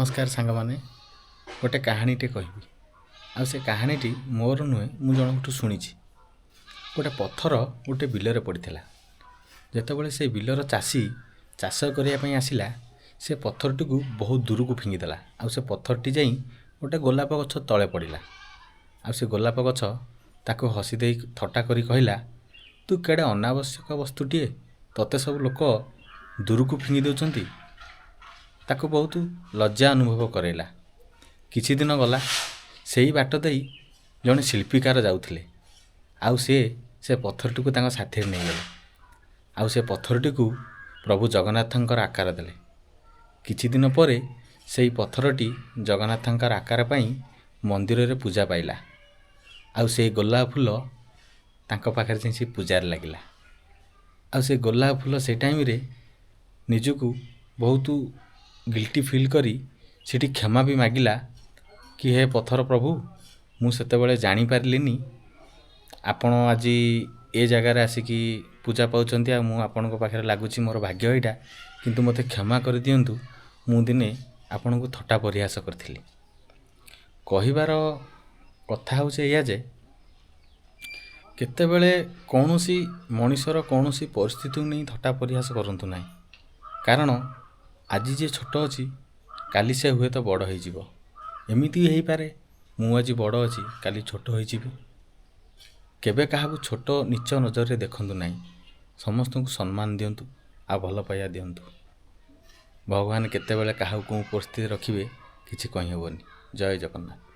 नमस्कार सांगमाने गोटे कहानीटे कहबी आ से कहानीटी मोर नुहे मु जनकठू शुणी गोटे पत्थर गोटे बिलरे पड़ता जितेबाला से बिलर चाषी चाष करने आसला से पत्थरटी को बहुत दूर को फिंगिदेला आ से पत्थरटी जा गोटे गोलाप गछ तले पड़ा आ से गोलाप गछ ताको हसीदे थट्टा करी कहला तू केड़े अनावश्यक वस्तुटीए तोते सब लोक दूर को फिंगी दौरान ताको बहुत लज्जा अनुभव करैला। किछि दिन गला सेही बाट देई जड़े शिल्पीकार जाउथिले आउ से पत्थरटी को तांको साथी नहीं गले आउ से पत्थरटी को प्रभु जगन्नाथंकर आकार देले। किछि दिन परे सेही पत्थरटी जगन्नाथंकर आकार पाई मंदिर रे पूजा पाइला आउ से गोलाप फूल तांको पाखरे जे से पूजार लागिला आउ से गोलाप फूल से टाइम रे निजको बहुत गिल्टी फील करी सीठी क्षमा भी मागिला कि हे पत्थर प्रभु मु सेतेबेले जानी पारलिनी आपण आज ए जगार आसिकी पूजा पाउचंती आ मु आपनको पाखरे लागुची मोर भाग्य एटा किंतु मते क्षमा कर दियंतु मु दिने आपनको थट्टा परिहास करथिली। कहिबार कथा होचे या जे केतेबेले कोनोसी मनुष्यर कोनोसी परिस्थिति नहीं थट्टा परिहास करंतु नाही कारण आज जे छोट अच्छी काली से हुए तो बड़ हो एमती हो पारे मु आज बड़ अच्छी काली छोट हो केबे काहाकू छोट नीच नजर रे देखंतु नाही समस्त को सम्मान दियंतु आ भल पाइया दियंतु। भगवान केतेबेले काहाकू परिस्थिति रखिबे किछि कहि हेबनी। जय जगन्नाथ।